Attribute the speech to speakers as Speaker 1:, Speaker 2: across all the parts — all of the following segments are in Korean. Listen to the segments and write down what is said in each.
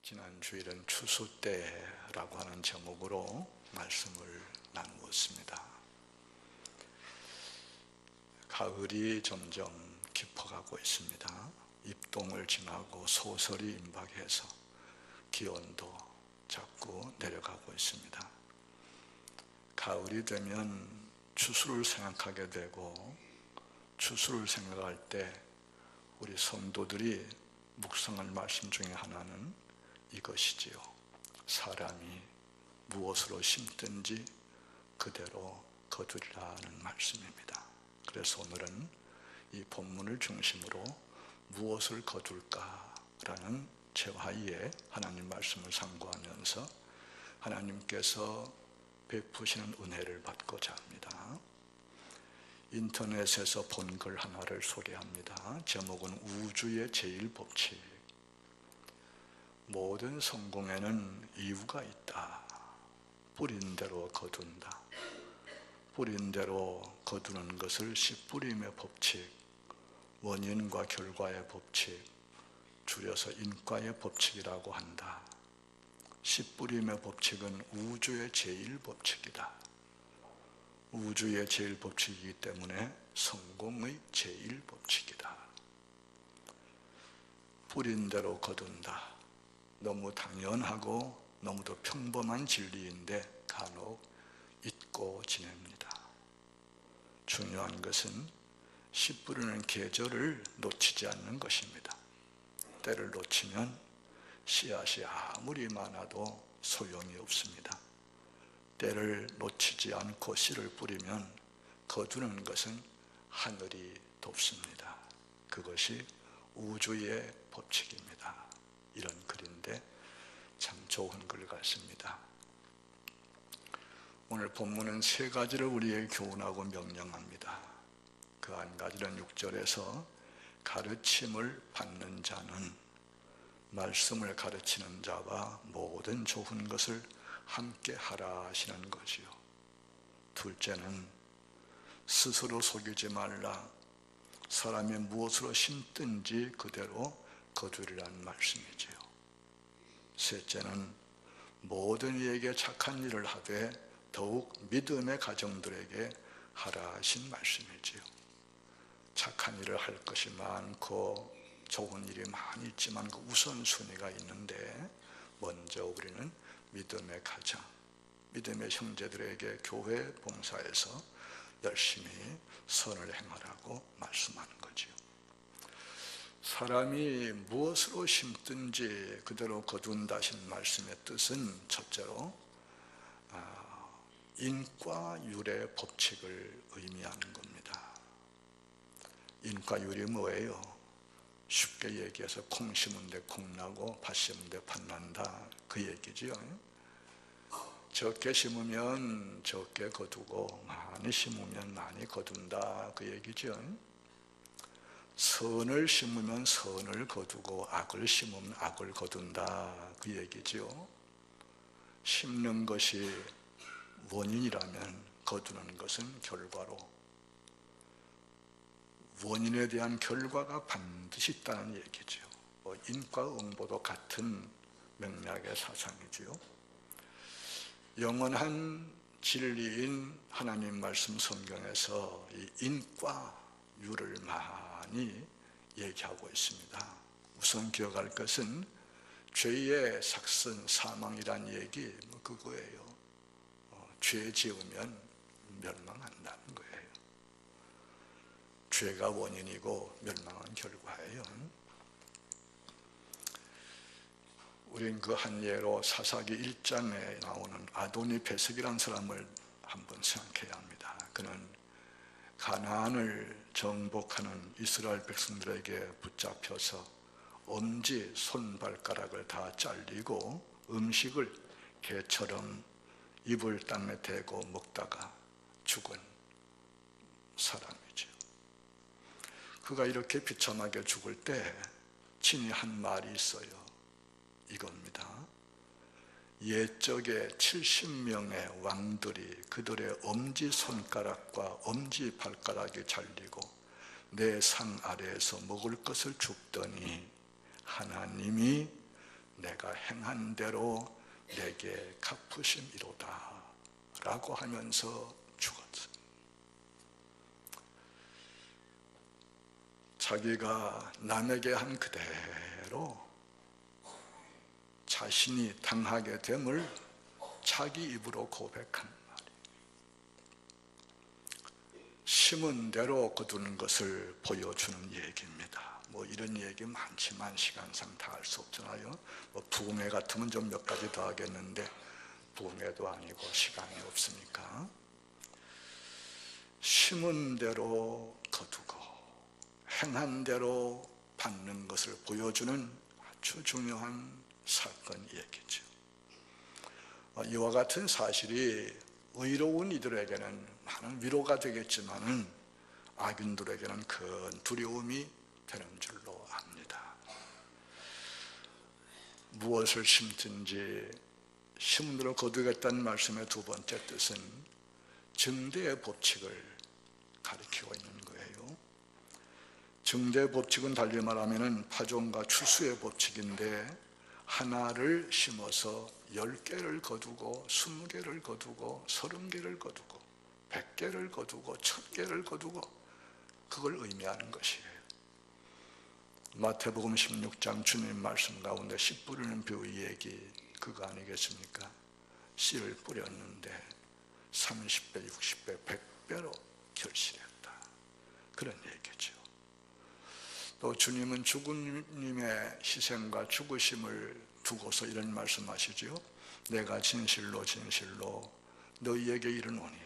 Speaker 1: 지난 주일은 추수 때라고 하는 제목으로 말씀을 나누었습니다. 가을이 점점 깊어가고 있습니다. 입동을 지나고 소설이 임박해서 기온도 자꾸 내려가고 있습니다. 가을이 되면 추수를 생각하게 되고, 추수를 생각할 때 우리 성도들이 묵상할 말씀 중에 하나는 이것이지요. 사람이 무엇으로 심든지 그대로 거두리라는 말씀입니다. 그래서 오늘은 이 본문을 중심으로 무엇을 거둘까라는 제화의에 하나님 말씀을 상고하면서 하나님께서 베푸시는 은혜를 받고자 합니다. 인터넷에서 본 글 하나를 소개합니다. 제목은 우주의 제1법칙. 모든 성공에는 이유가 있다. 뿌린 대로 거둔다. 뿌린 대로 거두는 것을 씨뿌림의 법칙, 원인과 결과의 법칙, 줄여서 인과의 법칙이라고 한다. 씨뿌림의 법칙은 우주의 제1법칙이다. 우주의 제1법칙이기 때문에 성공의 제1법칙이다. 뿌린 대로 거둔다. 너무 당연하고 너무도 평범한 진리인데 간혹 잊고 지냅니다. 중요한 것은 씨 뿌리는 계절을 놓치지 않는 것입니다. 때를 놓치면 씨앗이 아무리 많아도 소용이 없습니다. 때를 놓치지 않고 씨를 뿌리면 거두는 것은 하늘이 돕습니다. 그것이 우주의 법칙입니다. 이런 글인데 참 좋은 글 같습니다. 오늘 본문은 세 가지를 우리에게 교훈하고 명령합니다. 그 한 가지는 6절에서 가르침을 받는 자는 말씀을 가르치는 자와 모든 좋은 것을 함께 하라 하시는 것이요. 둘째는 스스로 속이지 말라. 사람이 무엇으로 심든지 그대로 거두리라는 말씀이지요. 셋째는 모든 이에게 착한 일을 하되 더욱 믿음의 가정들에게 하라 하신 말씀이지요. 착한 일을 할 것이 많고 좋은 일이 많이 있지만 그 우선순위가 있는데 먼저 우리는 믿음의 가정, 믿음의 형제들에게 교회 봉사에서 열심히 선을 행하라고 말씀하는 거지요. 사람이 무엇으로 심든지 그대로 거둔다신 말씀의 뜻은 첫째로 인과율의 법칙을 의미하는 겁니다. 인과율이 뭐예요? 쉽게 얘기해서 콩 심은 데 콩 나고 팥 심은 데 팥 난다, 그 얘기지요. 적게 심으면 적게 거두고 많이 심으면 많이 거둔다, 그 얘기죠. 선을 심으면 선을 거두고 악을 심으면 악을 거둔다, 그 얘기죠. 심는 것이 원인이라면 거두는 것은 결과로, 원인에 대한 결과가 반드시 있다는 얘기죠. 인과응보도 같은 맥락의 사상이지요. 영원한 진리인 하나님 말씀 성경에서 이 인과율을 많이 얘기하고 있습니다. 우선 기억할 것은 죄의 삭슨 사망이란 얘기, 그거예요. 죄 지으면 멸망한다는 거예요. 죄가 원인이고 멸망은 결과예요. 우린 그 한 예로 사사기 1장에 나오는 아도니 베섹이라는 사람을 한번 생각해야 합니다. 그는 가나안을 정복하는 이스라엘 백성들에게 붙잡혀서 엄지, 손발가락을 다 잘리고 음식을 개처럼 이불 땅에 대고 먹다가 죽은 사람이죠. 그가 이렇게 비참하게 죽을 때 친히 한 말이 있어요. 이겁니다. 옛적에 70명의 왕들이 그들의 엄지손가락과 엄지발가락이 잘리고 내 상 아래에서 먹을 것을 줍더니 하나님이 내가 행한 대로 내게 갚으심이로다 라고 하면서 죽었어요. 자기가 남에게 한 그대로 자신이 당하게 됨을 자기 입으로 고백한 말이에요. 심은 대로 거두는 것을 보여주는 얘기입니다. 뭐 이런 얘기 많지만 시간상 다 할 수 없잖아요. 뭐 부흥회 같으면 좀 몇 가지 더 하겠는데 부흥회도 아니고 시간이 없으니까 심은 대로 거두고 행한 대로 받는 것을 보여주는 아주 중요한 사건 얘기죠. 이와 같은 사실이 의로운 이들에게는 많은 위로가 되겠지만은 악인들에게는 큰 두려움이 되는 줄로 압니다. 무엇을 심든지 심은 대로 거두겠다는 말씀의 두 번째 뜻은 증대의 법칙을 가리키고 있는 거예요. 증대의 법칙은 달리 말하면 파종과 추수의 법칙인데 하나를 심어서 10개를 거두고 20개를 거두고 30개를 거두고 100개를 거두고 1000개를 거두고 그걸 의미하는 것이에요. 마태복음 16장 주님 말씀 가운데 씨 뿌리는 비유 얘기 그거 아니겠습니까? 씨를 뿌렸는데 30배, 60배, 100배로 결실했다. 그런 얘기죠. 또 주님은 주님의 희생과 죽으심을 두고서 이런 말씀하시죠. 내가 진실로 진실로 너희에게 이르노니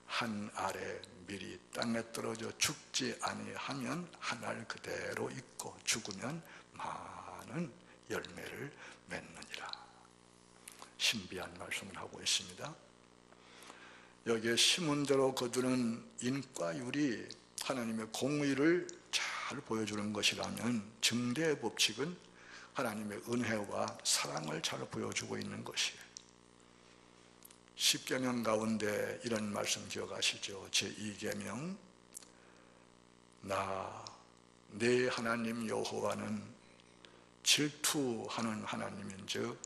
Speaker 1: 한 알에 밀이 땅에 떨어져 죽지 아니하면 한 알 그대로 있고 죽으면 많은 열매를 맺느니라. 신비한 말씀을 하고 있습니다. 여기에 심은 대로 거두는 인과율이 하나님의 공의를 잘 보여주는 것이라면 증대의 법칙은 하나님의 은혜와 사랑을 잘 보여주고 있는 것이에요. 십계명 가운데 이런 말씀 기억하시죠? 제2계명 나 네 하나님 여호와는 질투하는 하나님인즉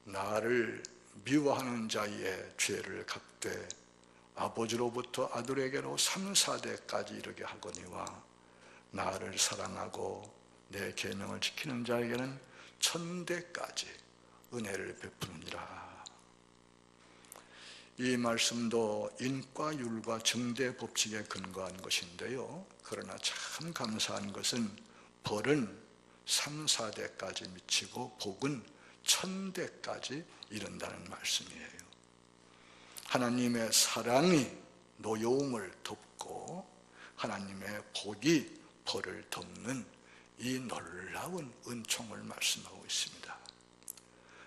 Speaker 1: 나를 미워하는 자의 죄를 갚되 아버지로부터 아들에게로 3, 4대까지 이르게 하거니와 나를 사랑하고 내 계명을 지키는 자에게는 1000대까지 은혜를 베푸느니라. 이 말씀도 인과율과 증대 법칙에 근거한 것인데요. 그러나 참 감사한 것은 벌은 3, 4대까지 미치고 복은 1000대까지 이른다는 말씀이에요. 하나님의 사랑이 노여움을 덮고 하나님의 복이 벌을 덮는 이 놀라운 은총을 말씀하고 있습니다.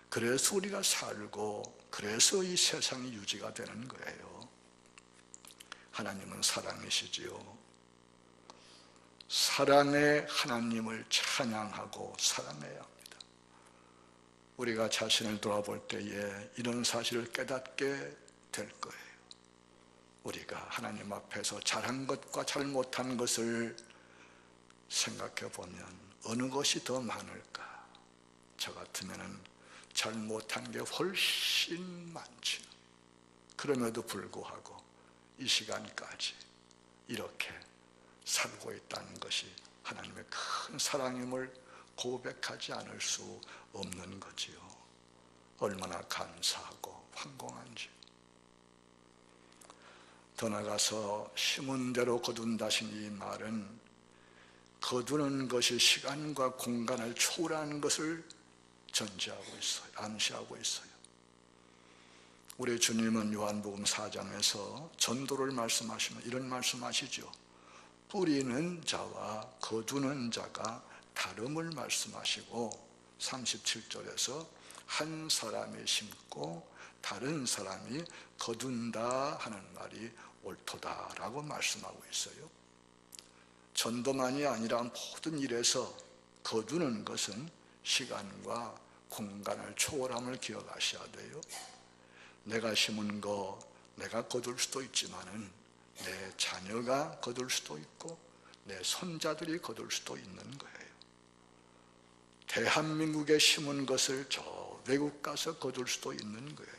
Speaker 1: 그래서 우리가 살고 그래서 이 세상이 유지가 되는 거예요. 하나님은 사랑이시지요. 사랑의 하나님을 찬양하고 사랑해야 합니다. 우리가 자신을 돌아볼 때에 이런 사실을 깨닫게 될 거예요. 우리가 하나님 앞에서 잘한 것과 잘못한 것을 생각해 보면 어느 것이 더 많을까? 저 같으면 잘못한 게 훨씬 많죠. 그럼에도 불구하고 이 시간까지 이렇게 살고 있다는 것이 하나님의 큰 사랑임을 고백하지 않을 수 없는 거지요. 얼마나 감사하고 황공한지. 더 나아가서 심은 대로 거둔다신 이 말은 거두는 것이 시간과 공간을 초월하는 것을 전제하고 있어요. 암시하고 있어요. 우리 주님은 요한복음 4장에서 전도를 말씀하시면 이런 말씀하시죠. 뿌리는 자와 거두는 자가 다름을 말씀하시고 37절에서 한 사람이 심고 다른 사람이 거둔다 하는 말이 옳도다라고 말씀하고 있어요. 전도만이 아니라 모든 일에서 거두는 것은 시간과 공간을 초월함을 기억하셔야 돼요. 내가 심은 거 내가 거둘 수도 있지만은 내 자녀가 거둘 수도 있고 내 손자들이 거둘 수도 있는 거예요. 대한민국에 심은 것을 저 외국 가서 거둘 수도 있는 거예요.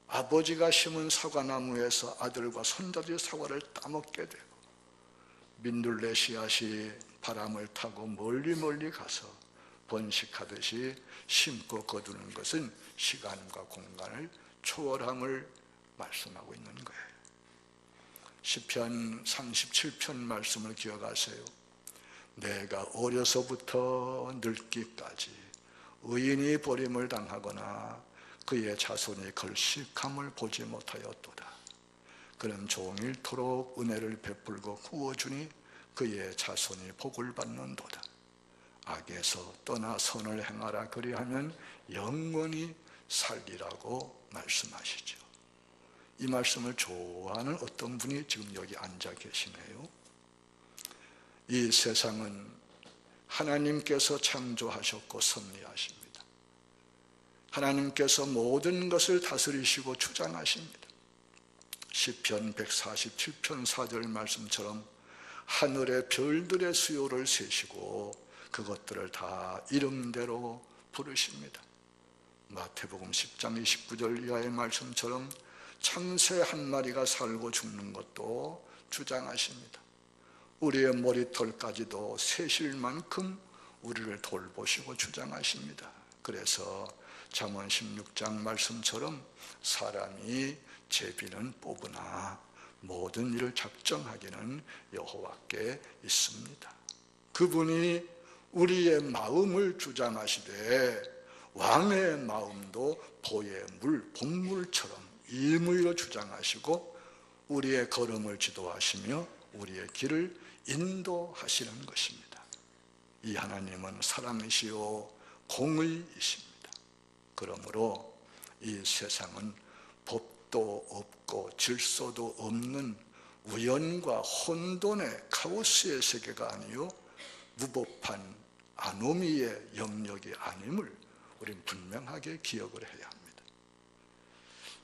Speaker 1: 아버지가 심은 사과나무에서 아들과 손자들이 사과를 따먹게 되고, 민들레 씨앗이 바람을 타고 멀리 가서 번식하듯이 심고 거두는 것은 시간과 공간을 초월함을 말씀하고 있는 거예요. 시편 37편 말씀을 기억하세요. 내가 어려서부터 늙기까지 의인이 버림을 당하거나 그의 자손이 걸식함을 보지 못하였도다. 그는 종일토록 은혜를 베풀고 구워주니 그의 자손이 복을 받는도다. 악에서 떠나 선을 행하라, 그리하면 영원히 살리라고 말씀하시죠. 이 말씀을 좋아하는 어떤 분이 지금 여기 앉아 계시네요. 이 세상은 하나님께서 창조하셨고 섭리하십니다. 하나님께서 모든 것을 다스리시고 주장하십니다. 시편 147편 4절 말씀처럼 하늘의 별들의 수요를 세시고 그것들을 다 이름대로 부르십니다. 마태복음 10장 29절 이하의 말씀처럼 창새 한 마리가 살고 죽는 것도 주장하십니다. 우리의 머리털까지도 세실 만큼 우리를 돌보시고 주장하십니다. 그래서 잠언 16장 말씀처럼 사람이 제비는 뽑으나 모든 일을 작정하기는 여호와께 있습니다. 그분이 우리의 마음을 주장하시되 왕의 마음도 보의 물, 봄물처럼 일무이로 주장하시고 우리의 걸음을 지도하시며 우리의 길을 인도하시는 것입니다. 이 하나님은 사랑이시요 공의이십니다. 그러므로 이 세상은 법도 없고 질서도 없는 우연과 혼돈의 카오스의 세계가 아니요 무법한 아노미의 영역이 아님을 우리는 분명하게 기억을 해야 합니다.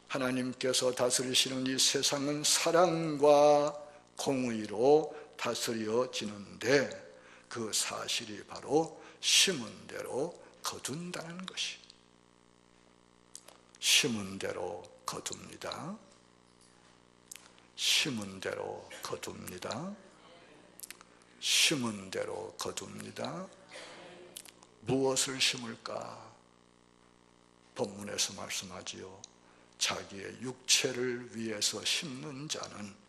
Speaker 1: 하나님께서 다스리시는 이 세상은 사랑과 공의로 다스려지는데 그 사실이 바로 심은 대로 거둔다는 것이. 심은 대로 거둡니다. 심은 대로 거둡니다. 심은 대로 거둡니다. 무엇을 심을까? 본문에서 말씀하지요. 자기의 육체를 위해서 심는 자는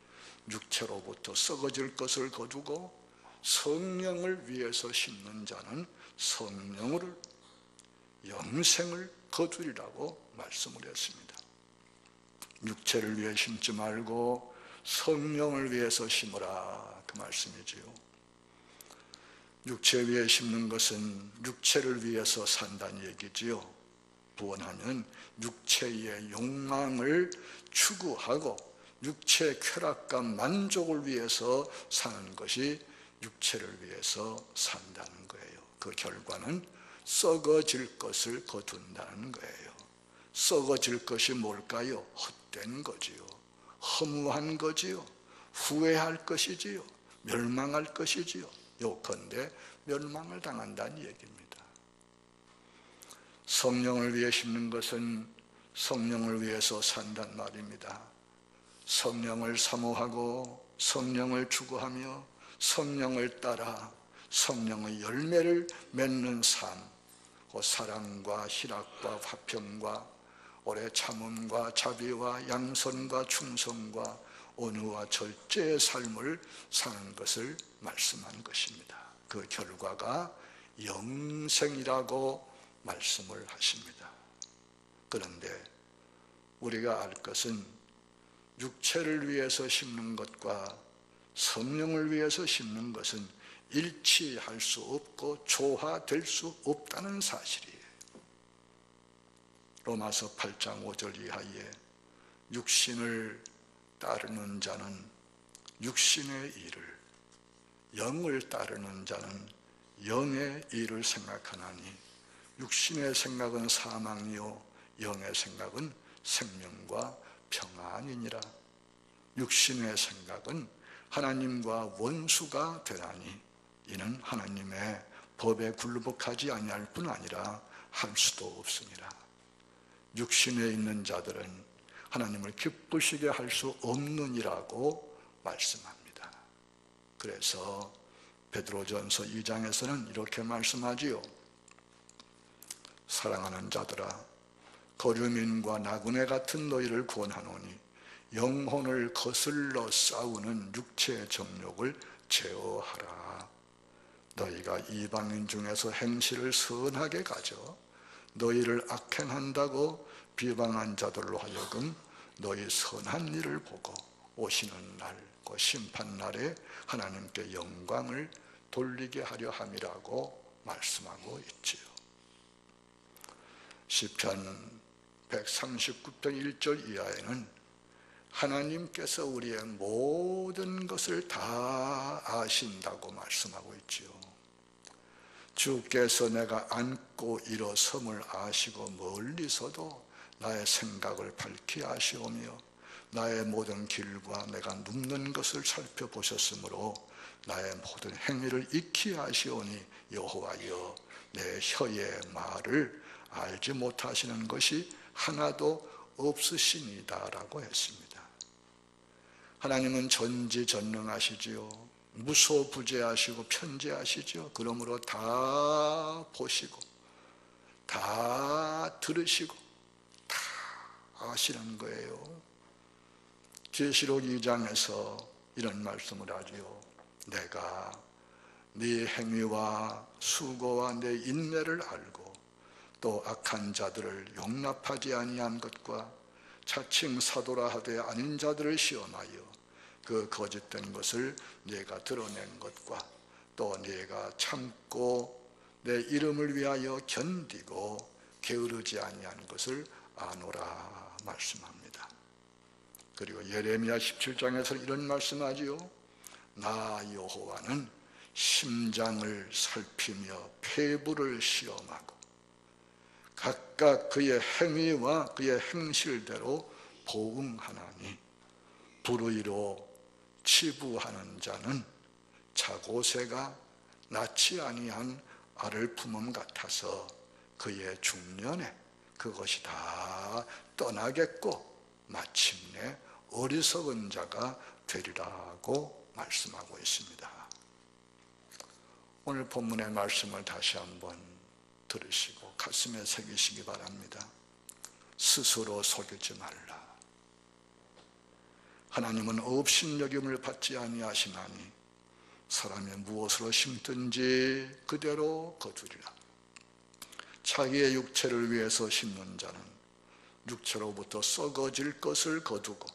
Speaker 1: 육체로부터 썩어질 것을 거두고 성령을 위해서 심는 자는 성령을 영생을 거두리라고 말씀을 했습니다. 육체를 위해 심지 말고 성령을 위해서 심으라, 그 말씀이지요. 육체 위에 심는 것은 육체를 위해서 산다는 얘기지요. 구원하면 육체의 욕망을 추구하고 육체의 쾌락과 만족을 위해서 사는 것이 육체를 위해서 산다는 거예요. 그 결과는 썩어질 것을 거둔다는 거예요. 썩어질 것이 뭘까요? 헛된 거지요. 허무한 거지요. 후회할 것이지요. 멸망할 것이지요. 요컨대 멸망을 당한다는 얘기입니다. 성령을 위해 심는 것은 성령을 위해서 산단 말입니다. 성령을 사모하고 성령을 추구하며 성령을 따라 성령의 열매를 맺는 삶, 그 사랑과 희락과 화평과 오래 참음과 자비와 양선과 충성과 온유와 절제의 삶을 사는 것을 말씀한 것입니다. 그 결과가 영생이라고 말씀을 하십니다. 그런데 우리가 알 것은 육체를 위해서 심는 것과 성령을 위해서 심는 것은 일치할 수 없고 조화될 수 없다는 사실이에요. 로마서 8장 5절 이하에 육신을 따르는 자는 육신의 일을, 영을 따르는 자는 영의 일을 생각하나니 육신의 생각은 사망이요 영의 생각은 생명과 평안이니라. 육신의 생각은 하나님과 원수가 되나니 이는 하나님의 법에 굴복하지 아니할 뿐 아니라 할 수도 없습니다. 육신에 있는 자들은 하나님을 기쁘시게 할 수 없느니라고 말씀합니다. 그래서 베드로전서 2장에서는 이렇게 말씀하지요. 사랑하는 자들아, 거류민과 나그네 같은 너희를 권하노니 영혼을 거슬러 싸우는 육체의 정욕을 제어하라. 너희가 이방인 중에서 행실을 선하게 가져 너희를 악행한다고 비방한 자들로 하여금 너희 선한 일을 보고 오시는 날, 그 심판날에 하나님께 영광을 돌리게 하려 함이라고 말씀하고 있지요. 시편 139편 1절 이하에는 하나님께서 우리의 모든 것을 다 아신다고 말씀하고 있지요. 주께서 내가 앉고 일어섬을 아시고 멀리서도 나의 생각을 밝히 아시오며 나의 모든 길과 내가 눕는 것을 살펴보셨으므로 나의 모든 행위를 익히 아시오니 여호와여, 내 혀의 말을 알지 못하시는 것이 하나도 없으시니이다 라고 했습니다. 하나님은 전지전능하시지요. 무소부재하시고 편재하시죠. 그러므로 다 보시고 다 들으시고 다 아시는 거예요. 계시록 2장에서 이런 말씀을 하지요. 내가 네 행위와 수고와 내 인내를 알고 또 악한 자들을 용납하지 아니한 것과 자칭 사도라 하되 아닌 자들을 시험하여 그 거짓된 것을 네가 드러낸 것과 또 네가 참고 내 이름을 위하여 견디고 게으르지 아니한 것을 아노라 말씀합니다. 그리고 예레미야 17장에서 이런 말씀하지요. 나 여호와는 심장을 살피며 폐부를 시험하고 각각 그의 행위와 그의 행실대로 보응하나니 불의로 치부하는 자는 자고새가 낳지 아니한 알을 품음 같아서 그의 중년에 그것이 다 떠나겠고 마침내 어리석은 자가 되리라고 말씀하고 있습니다. 오늘 본문의 말씀을 다시 한번 들으시고 가슴에 새기시기 바랍니다. 스스로 속이지 말라. 하나님은 업신여김을 받지 아니하시나니 사람이 무엇으로 심든지 그대로 거두리라. 자기의 육체를 위해서 심는 자는 육체로부터 썩어질 것을 거두고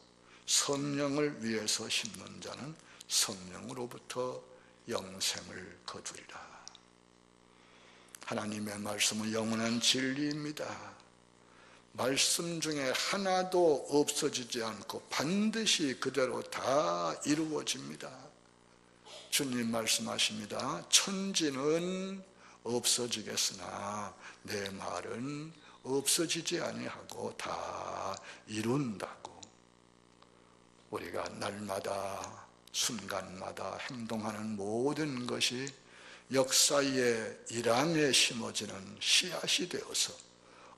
Speaker 1: 성령을 위해서 심는 자는 성령으로부터 영생을 거두리라. 하나님의 말씀은 영원한 진리입니다. 말씀 중에 하나도 없어지지 않고 반드시 그대로 다 이루어집니다. 주님 말씀하십니다. 천지는 없어지겠으나 내 말은 없어지지 아니하고 다 이룬다고. 우리가 날마다 순간마다 행동하는 모든 것이 역사의 일항에 심어지는 씨앗이 되어서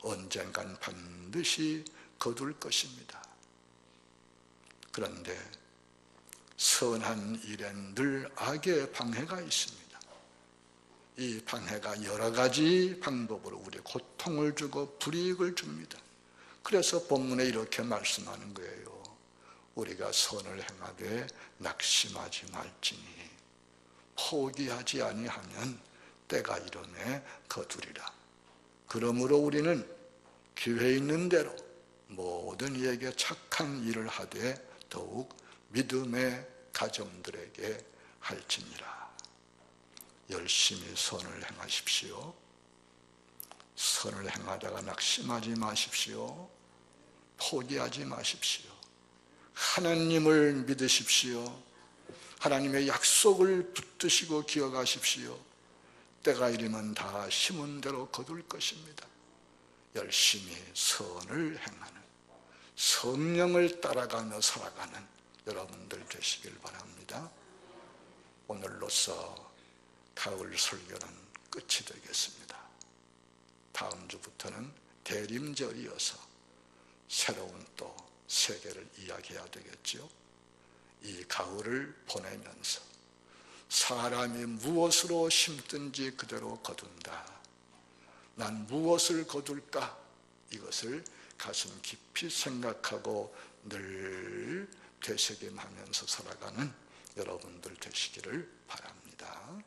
Speaker 1: 언젠간 반드시 거둘 것입니다. 그런데 선한 일엔 늘 악의 방해가 있습니다. 이 방해가 여러 가지 방법으로 우리에 고통을 주고 불이익을 줍니다. 그래서 본문에 이렇게 말씀하는 거예요. 우리가 선을 행하되 낙심하지 말지니 포기하지 아니하면 때가 이르매 거두리라. 그러므로 우리는 기회 있는 대로 모든 이에게 착한 일을 하되 더욱 믿음의 가정들에게 할지니라. 열심히 선을 행하십시오. 선을 행하다가 낙심하지 마십시오. 포기하지 마십시오. 하나님을 믿으십시오. 하나님의 약속을 붙드시고 기억하십시오. 때가 이르면 다 심은 대로 거둘 것입니다. 열심히 선을 행하는, 성령을 따라가며 살아가는 여러분들 되시길 바랍니다. 오늘로써 가을 설교는 끝이 되겠습니다. 다음 주부터는 대림절이어서 새로운 또 세계를 이야기해야 되겠죠. 이 가을을 보내면서 사람이 무엇으로 심든지 그대로 거둔다. 난 무엇을 거둘까? 이것을 가슴 깊이 생각하고 늘 되새김하면서 살아가는 여러분들 되시기를 바랍니다.